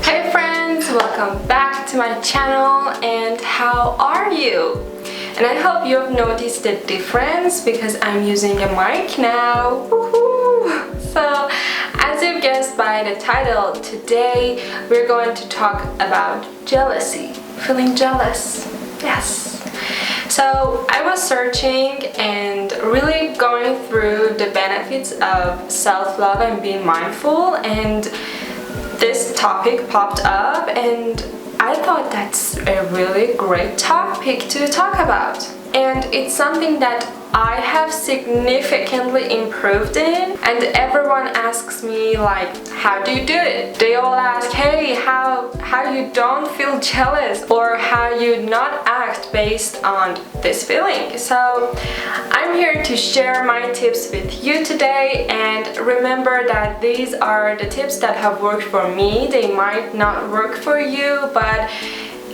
Hey friends, welcome back to my channel, and how are you? And I hope you've noticed the difference because I'm using a mic now. Woohoo! So, as you've guessed by the title, today we're going to talk about jealousy. Feeling jealous. Yes. So I was searching and really going through the benefits of self-love and being mindful, and this topic popped up and I thought that's a really great topic to talk about. And it's something that I have significantly improved in, and everyone asks me like, how do you do it? They all ask, hey, how you don't feel jealous, or how you not act based on this feeling. So I'm here to share my tips with you today, and remember that these are the tips that have worked for me. They might not work for you, but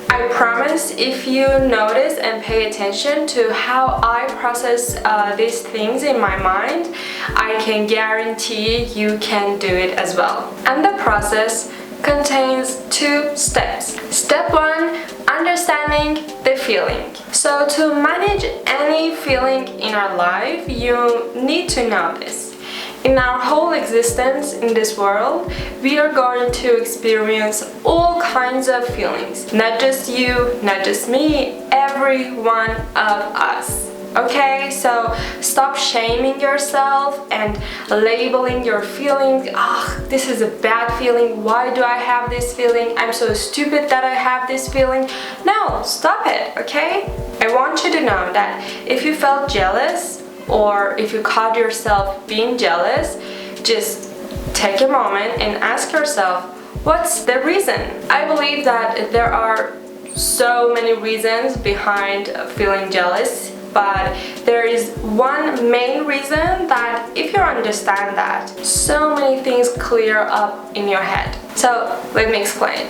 I promise if you notice and pay attention to how I process these things in my mind, I can guarantee you can do it as well. And the process contains 2 steps. Step 1, understanding the feeling. So to manage any feeling in our life, you need to know this. In our whole existence in this world, we are going to experience all kinds of feelings. Not just you, not just me, every one of us. Okay, so stop shaming yourself and labeling your feelings. This is a bad feeling. Why do I have this feeling? I'm so stupid that I have this feeling. No, stop it, okay? I want you to know that if you felt jealous, or if you caught yourself being jealous, just take a moment and ask yourself, what's the reason? I believe that there are so many reasons behind feeling jealous, but there is one main reason that if you understand that, so many things clear up in your head. So let me explain.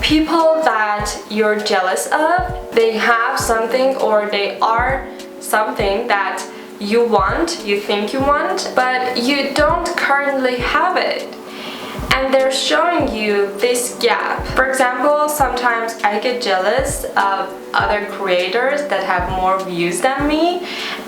People that you're jealous of, they have something or they are something that you want, you think you want, but you don't currently have it. And they're showing you this gap. For example, sometimes I get jealous of other creators that have more views than me,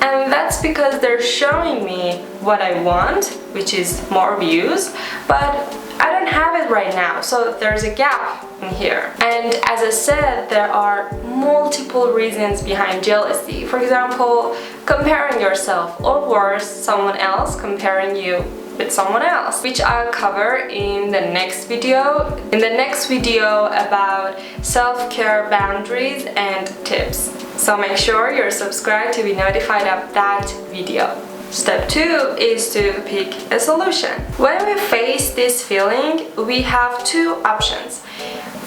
and that's because they're showing me what I want, which is more views, but I don't have it right now, so there's a gap in here. And as I said, there are multiple reasons behind jealousy. For example, comparing yourself, or worse, someone else comparing you with someone else, which I'll cover in the next video. In the next video about self-care boundaries and tips. So make sure you're subscribed to be notified of that video. Step 2 is to pick a solution. When we face this feeling, we have 2 options.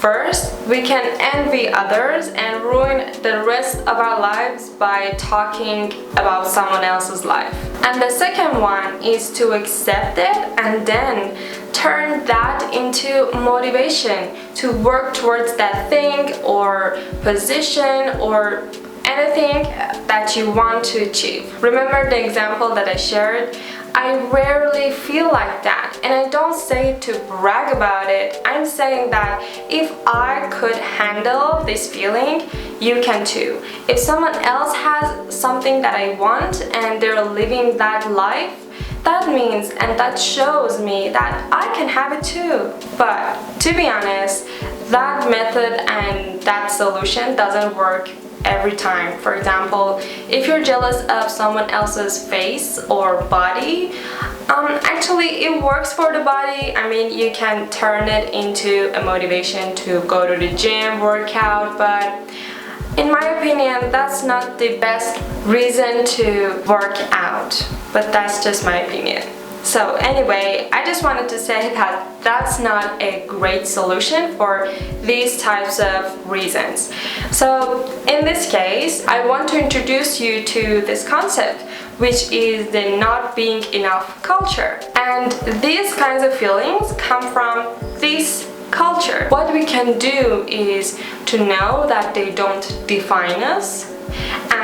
First, we can envy others and ruin the rest of our lives by talking about someone else's life. And the second one is to accept it and then turn that into motivation to work towards that thing or position or anything that you want to achieve. Remember the example that I shared? I rarely feel like that, and I don't say it to brag about it. I'm saying that if I could handle this feeling, you can too. If someone else has something that I want and they're living that life, that means and that shows me that I can have it too. But to be honest, that method and that solution doesn't work every time. For example, if you're jealous of someone else's face or body, actually it works for the body. I mean, you can turn it into a motivation to go to the gym, work out, but in my opinion, that's not the best reason to work out. But that's just my opinion. So anyway, I just wanted to say that that's not a great solution for these types of reasons. So in this case, I want to introduce you to this concept, which is the not being enough culture. And these kinds of feelings come from this culture. What we can do is to know that they don't define us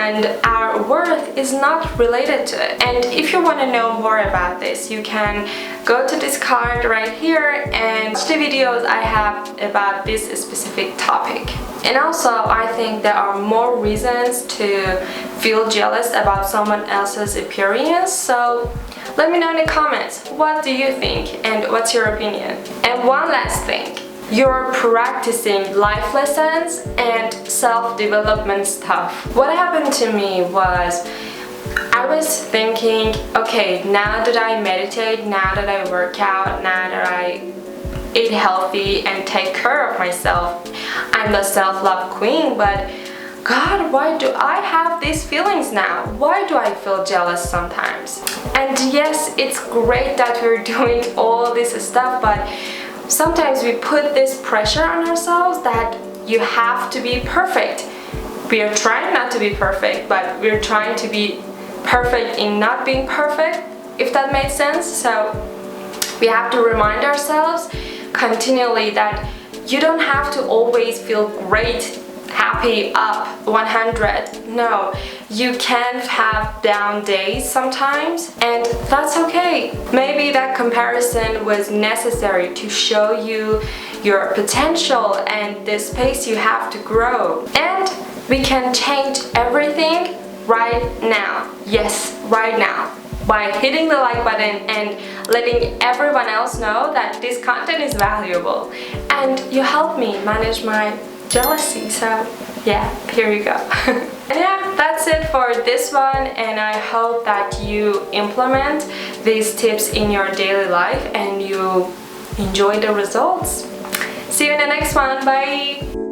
and our worth is not related to it. And if you want to know more about this, you can go to this card right here and watch the videos I have about this specific topic. And also, I think there are more reasons to feel jealous about someone else's appearance, so let me know in the comments, what do you think and what's your opinion? And one last thing, you're practicing life lessons and self-development stuff. What happened to me was, I was thinking, okay, now that I meditate, now that I work out, now that I eat healthy and take care of myself, I'm the self-love queen, but God, why do I have these feelings now? Why do I feel jealous sometimes? And yes, it's great that we're doing all this stuff, but sometimes we put this pressure on ourselves that you have to be perfect. We are trying not to be perfect, but we're trying to be perfect in not being perfect, if that made sense. So we have to remind ourselves continually that you don't have to always feel great, happy, up 100. No, you can have down days sometimes, and that's okay. Maybe that comparison was necessary to show you your potential and the space you have to grow. And we can change everything right now. Yes, right now, by hitting the like button and letting everyone else know that this content is valuable. And you help me manage my jealousy, so yeah, here you go. And yeah, that's it for this one, and I hope that you implement these tips in your daily life and you enjoy the results. See you in the next one. Bye.